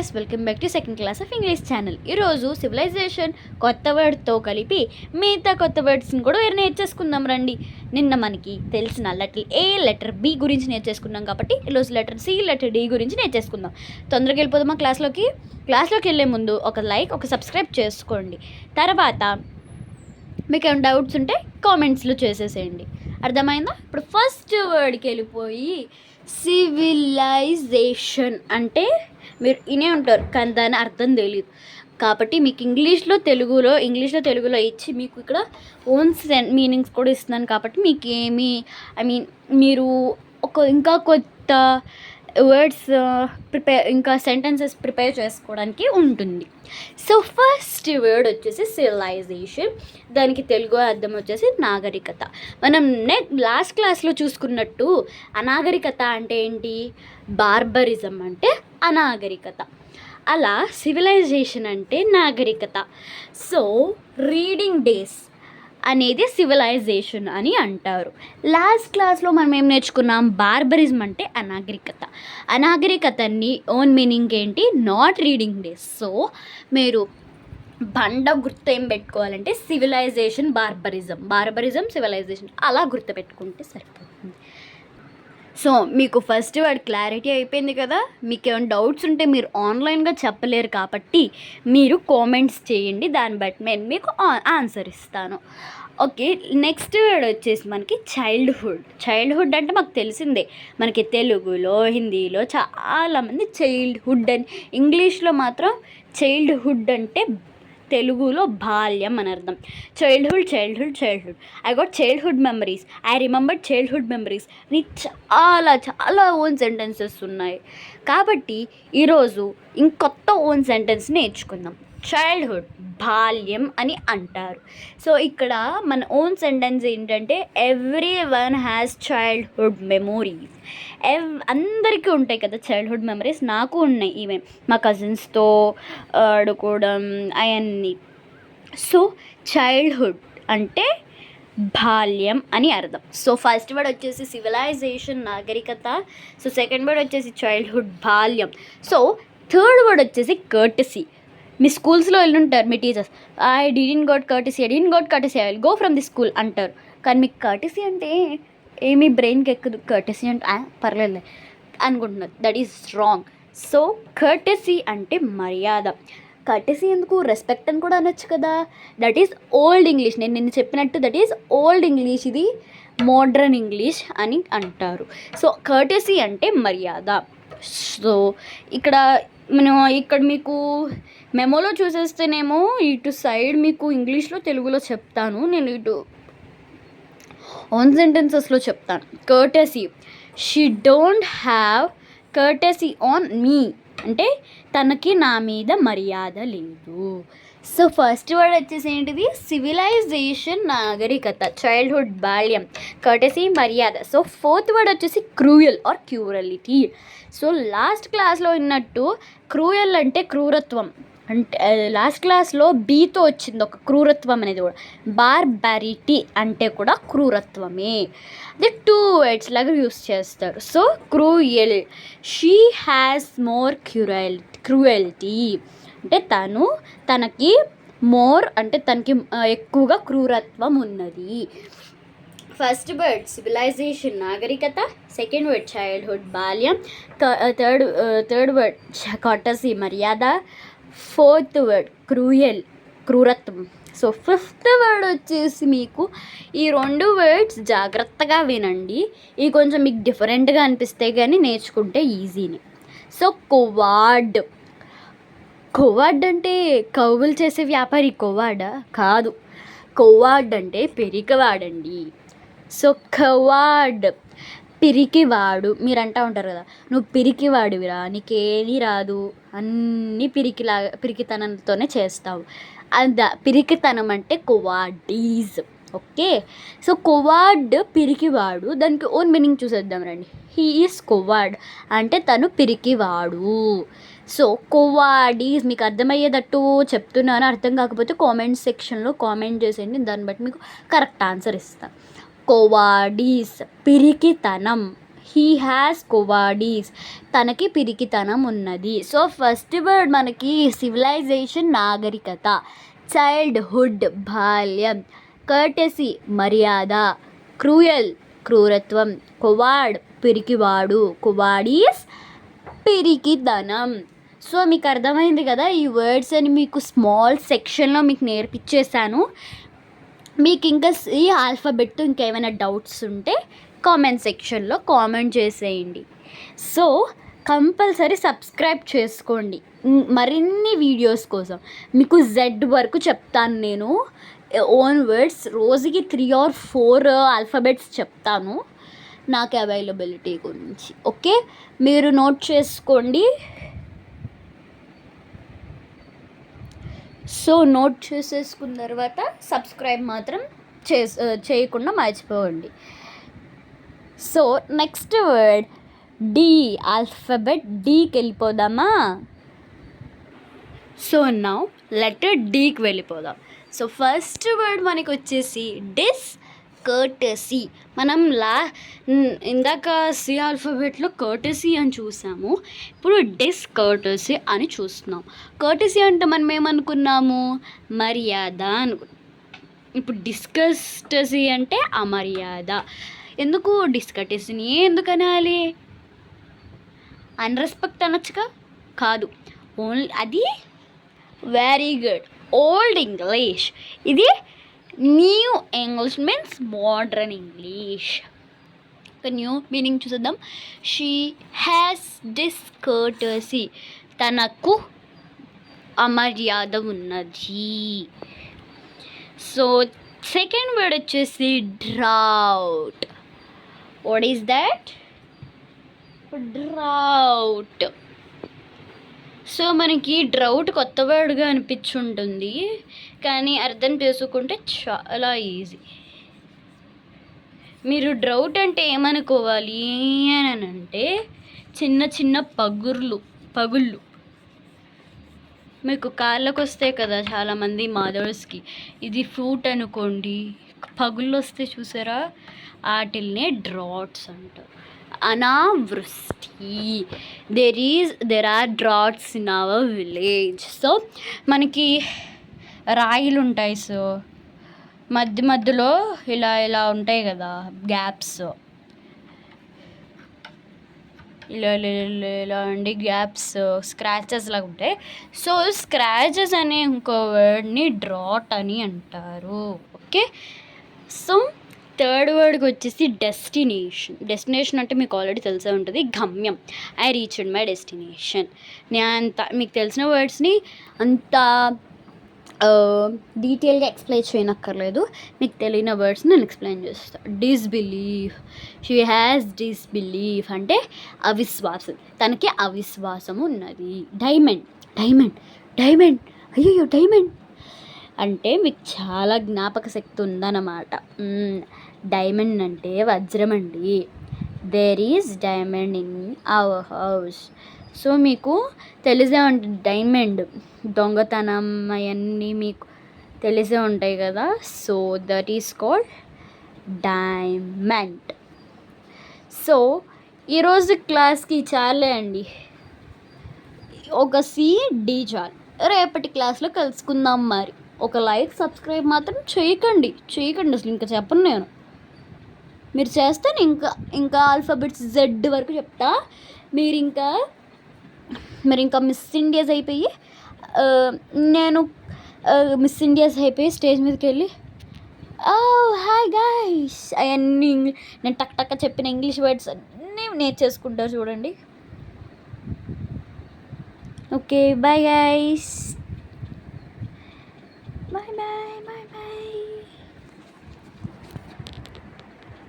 Guys, welcome back to second class of English channel. ఈరోజు civilisation కొత్త వర్డ్తో కలిపి మిగతా కొత్త వర్డ్స్ని కూడా వేరే నేర్చేసుకుందాం రండి. నిన్న మనకి తెలిసిన లెటర్ ఏ, లెటర్ బి గురించి నేర్చేసుకున్నాం కాబట్టి ఈరోజు లెటర్ సి, లెటర్ డి గురించి నేర్చేసుకుందాం. తొందరగా వెళ్ళిపోదామా క్లాస్లోకి వెళ్ళే ముందు ఒక లైక్, ఒక సబ్స్క్రైబ్ చేసుకోండి. తర్వాత మీకు ఏమైనా డౌట్స్ ఉంటే కామెంట్స్లో చేసేసేయండి. అర్థమైందా? ఇప్పుడు ఫస్ట్ వర్డ్కి వెళ్ళిపోయి సివిలైజేషన్ అంటే మీరు ఇనే ఉంటారు కానీ దాని అర్థం తెలియదు కాబట్టి మీకు ఇంగ్లీష్లో తెలుగులో ఇచ్చి మీకు ఇక్కడ ఓన్ మీనింగ్స్ కూడా ఇస్తున్నాను కాబట్టి మీకు మీరు ఇంకా కొత్త వర్డ్స్ ఇంకా సెంటెన్సెస్ ప్రిపేర్ చేసుకోవడానికి ఉంటుంది. సో ఫస్ట్ వర్డ్ వచ్చేసి సివిలైజేషన్, దానికి తెలుగు అర్థం వచ్చేసి నాగరికత. మనం లాస్ట్ క్లాస్లో చూసుకున్నట్టు అనాగరికత అంటే ఏంటి, బార్బరిజం అంటే అనాగరికత. అలా సివిలైజేషన్ అంటే నాగరికత. సో రీడింగ్ డేస్ అనేది సివిలైజేషన్ అని అంటారు. లాస్ట్ క్లాస్లో మనం ఏం నేర్చుకున్నాం, బార్బరిజం అంటే అనాగరికతని ఓన్ మీనింగ్ ఏంటి, నాట్ రీడింగ్ డేస్. సో మీరు గుర్తు ఏం పెట్టుకోవాలంటే సివిలైజేషన్, బార్బరిజం సివిలైజేషన్ అలా గుర్తుపెట్టుకుంటే సరిపోతుంది. సో మీకు ఫస్ట్ వర్డ్ క్లారిటీ అయిపోయింది కదా. మీకు ఏమైనా డౌట్స్ ఉంటే మీరు ఆన్లైన్గా చెప్పలేరు కాబట్టి మీరు కామెంట్స్ చేయండి, దాన్ని బట్టి నేను మీకు ఆన్సర్ ఇస్తాను. ఓకే, నెక్స్ట్ వర్డ్ వచ్చేసి మనకి చైల్డ్హుడ్ అంటే మాకు తెలిసిందే, మనకి తెలుగులో హిందీలో చాలామంది చైల్డ్హుడ్ అని, ఇంగ్లీష్లో మాత్రం చైల్డ్హుడ్ అంటే తెలుగులో బాల్యం అని అర్థం. Childhood I got childhood memories, I remembered childhood memories అని చాలా ఓన్ సెంటెన్సెస్ ఉన్నాయి. కాబట్టి ఈరోజు ఇంకొత్త ఓన్ సెంటెన్స్ నేర్చుకుందాం. చైల్డ్హుడ్ బాల్యం అని అంటారు. సో ఇక్కడ మన ఓన్ సెంటెన్స్ ఏంటంటే every one has childhood memories. అందరికీ ఉంటాయి కదా చైల్డ్హుడ్ మెమరీస్, నాకు ఉన్నాయి, ఈవెన్ మా కజిన్స్తో ఆడుకోవడం అవన్నీ. సో చైల్డ్హుడ్ అంటే బాల్యం అని అర్థం. సో ఫస్ట్ వర్డ్ వచ్చేసి సివిలైజేషన్, నాగరికత. సో సెకండ్ వర్డ్ వచ్చేసి చైల్డ్హుడ్, బాల్యం. సో థర్డ్ వర్డ్ వచ్చేసి కర్టసీ. మీ స్కూల్స్లో వెళ్ళుంటారు మీ teachers, I didn't got courtesy, I will go from the school అంటారు. కానీ మీకు కర్టసీ అంటే ఏమీ బ్రెయిన్కి ఎక్కదు. కర్టసీ అంటే పర్లేదు అనుకుంటున్నారు, that is wrong. So courtesy అంటే మర్యాద. కర్టసీ ఎందుకు, రెస్పెక్ట్ అని కూడా అనొచ్చు కదా. That is old English. నేను నిన్న చెప్పినట్టు దట్ ఈస్ ఓల్డ్ ఇంగ్లీష్, ఇది మోడ్రన్ ఇంగ్లీష్ అని అంటారు. సో కర్టసీ అంటే మర్యాద. సో ఇక్కడ మీకు మెమోలో చూసేస్తేనేమో ఇటు సైడ్ మీకు ఇంగ్లీష్లో తెలుగులో చెప్తాను, నేను ఇటు ఓన్ సెంటెన్సెస్లో చెప్తాను. Courtesy, she don't have courtesy on me అంటే తనకి నా మీద మర్యాద లేదు. సో ఫస్ట్ వర్డ్ వచ్చేసి ఏంటిది, సివిలైజేషన్, నాగరికత, చైల్డ్హుడ్ బాల్యం, కర్టసీ మర్యాద. సో ఫోర్త్ వర్డ్ వచ్చేసి క్రూయల్ ఆర్ క్యూరలిటీ. సో లాస్ట్ క్లాస్లో విన్నట్టు క్రూయల్ అంటే క్రూరత్వం, అంటే లాస్ట్ క్లాస్లో బీతో వచ్చింది ఒక క్రూరత్వం అనేది కూడా. బార్బారిటీ అంటే కూడా క్రూరత్వమే. అది 2 వర్డ్స్ లాగా యూస్ చేస్తారు. So cruel, she has more cruelty అంటే తనకి మోర్ అంటే తనకి ఎక్కువగా క్రూరత్వం ఉన్నది. ఫస్ట్ వర్డ్ సివిలైజేషన్, నాగరికత. సెకండ్ వర్డ్ చైల్డ్హుడ్, బాల్యం. థర్డ్ వర్డ్ కర్టసీ, మర్యాద. ఫోర్త్ వర్డ్ క్రూరత్వం. సో ఫిఫ్త్ వర్డ్ వచ్చేసి మీకు ఈ 2 వర్డ్స్ జాగ్రత్తగా వినండి, ఇవి కొంచెం మీకు డిఫరెంట్గా అనిపిస్తే కానీ నేర్చుకుంటే ఈజీని. సో కోవార్డ్ అంటే కౌగులు చేసే వ్యాపారి కోవాడా కాదు, కోవార్డ్ అంటే పిరికివాడండి. సో కవార్డ్ పిరికివాడు. మీరు అంటూ ఉంటారు కదా, నువ్వు పిరికివాడివిరా, నీకేమీ రాదు, అన్నీ పిరికితనంతోనే చేస్తావు. పిరికితనం అంటే కోవార్డీస్. ఓకే, సో కోవార్డ్ పిరికివాడు, దానికి ఓన్ మీనింగ్ చూసేద్దాం రండి. హీ ఈస్ కోవార్డ్ అంటే తను పిరికివాడు. సో కోవార్డీస్ మీకు అర్థమయ్యేటట్టు చెప్తున్నాను, అర్థం కాకపోతే కామెంట్ సెక్షన్లో కామెంట్ చేసేయండి, దాన్ని బట్టి మీకు కరెక్ట్ ఆన్సర్ ఇస్తాను. కోవార్డీస్ పిరికితనం, హీ హ్యాస్ కోవాడీస్, తనకి పిరికితనం ఉన్నది. సో ఫస్ట్ వర్డ్ మనకి సివిలైజేషన్ నాగరికత, చైల్డ్హుడ్ బాల్యం, కర్టెసీ మర్యాద, క్రూయల్ క్రూరత్వం, కొవాడ్ పిరికివాడు, కొవాడీస్ పిరికితనం. సో మీకు అర్థమైంది కదా, ఈ వర్డ్స్ అని మీకు స్మాల్ సెక్షన్లో మీకు నేర్పించేశాను. మీకు ఇంకా ఈ ఆల్ఫాబెట్తో ఇంకేమైనా డౌట్స్ ఉంటే కామెంట్ సెక్షన్లో కామెంట్ చేసేయండి. సో కంపల్సరీ సబ్స్క్రైబ్ చేసుకోండి మరిన్ని వీడియోస్ కోసం. మీకు జెడ్ వరకు చెప్తాను నేను, ఓన్ వర్డ్స్ రోజుకి 3 or 4 ఆల్ఫాబెట్స్ చెప్తాను నాకు అవైలబిలిటీ గురించి. ఓకే, మీరు నోట్ చేసుకోండి. సో నోట్ చేసేసుకున్న తర్వాత సబ్స్క్రైబ్ మాత్రం చేయకుండా మర్చిపోండి. So next word D, alphabet డీకి వెళ్ళిపోదామా? సో నౌ లెటర్ డీకి వెళ్ళిపోదాం. సో ఫస్ట్ వర్డ్ మనకి వచ్చేసి డిస్కర్టసీ. మనం ఇందాక సి ఆల్ఫాబెట్లో కర్టసీ అని చూసాము, ఇప్పుడు డిస్కర్టసీ అని చూస్తున్నాం. కర్టసీ అంటే మనం ఏమనుకున్నాము? మర్యాద అనుకున్నాం. ఇప్పుడు డిస్కర్టసీ అంటే అమర్యాద. ఎందుకు డిస్కర్టసీని ఎందుకు అనాలి? అన్రెస్పెక్ట్ అనొచ్చుగా? కాదు, ఓన్లీ అది వెరీ గుడ్ ఓల్డ్ ఇంగ్లీష్. ఇది new English means modern English. ఒక న్యూ మీనింగ్ చూద్దాం. షీ హ్యాస్ డిస్కర్టసీ, తనకు అమర్యాద ఉన్నది. సో సెకండ్ వర్డ్ వచ్చేసి drought. What is that? Drought. So మనకి డ్రౌట్ కొత్త వర్డ్గా అనిపించుంటుంది, కానీ అర్థం చేసుకుంటే చాలా ఈజీ. మీరు డ్రౌట్ అంటే ఏమనుకోవాలి అని అంటే చిన్న చిన్న పగుళ్ళు మీకు కాళ్ళకు వస్తాయి కదా చాలామంది మదర్స్కి. ఇది ఫ్రూట్ అనుకోండి, పగుళ్ళు వస్తే చూసారా, వాటిల్నే డ్రాట్స్ అంటారు. అనావృష్టి, there are droughts in our village. So మనకి రాయిలు ఉంటాయి, సో మధ్యలో ఇలా ఉంటాయి కదా గ్యాప్స్, ఇలా ఉండి గ్యాప్స్ స్క్రాచెస్ లాగా ఉంటాయి. సో స్క్రాచెస్ అనే ఇంకో వర్డ్ని డ్రాట్ అని అంటారు. ఓకే, సో థర్డ్ వర్డ్కి వచ్చేసి డెస్టినేషన్ అంటే మీకు ఆల్రెడీ తెలిసే ఉంటుంది, గమ్యం. I reached my destination. నేను మీకు తెలిసిన వర్డ్స్ని అంత డీటెయిల్గా ఎక్స్ప్లెయిన్ చేయనక్కర్లేదు, మీకు తెలియని వర్డ్స్ నేను ఎక్స్ప్లెయిన్ చేస్తాను. డిస్బిలీఫ్, షీ హ్యాస్ డిస్బిలీఫ్ అంటే అవిశ్వాసం, తనకి అవిశ్వాసము ఉన్నది. డైమండ్, అయ్యో డైమండ్ అంటే మీకు చాలా జ్ఞాపక శక్తి ఉందన్నమాట. డైమండ్ అంటే వజ్రం అండి. There is diamond in our house. So మీకు తెలిసే ఉంటుంది, డైమండ్ దొంగతనం అవన్నీ మీకు తెలిసే ఉంటాయి కదా. So that is called diamond. So ఈరోజు క్లాస్కి చాలే అండి, ఒక సి-డి చాలు. రేపటి క్లాస్లో కలుసుకుందాం. మరి ఒక లైక్ సబ్స్క్రైబ్ మాత్రం చేయకండి అసలు ఇంకా చెప్పను నేను. మీరు చేస్తే ఇంకా ఆల్ఫాబెట్స్ జెడ్ వరకు చెప్తా. మీరు ఇంకా మిస్ ఇండియాస్ అయిపోయి నేను మిస్ ఇండియాస్ అయిపోయి స్టేజ్ మీదకి వెళ్ళి హాయ్ గైస్ అవన్నీ నేను టక్ చెప్పిన ఇంగ్లీష్ వర్డ్స్ అన్నీ నేర్చేసుకుంటారు చూడండి. Okay, bye guys, bye.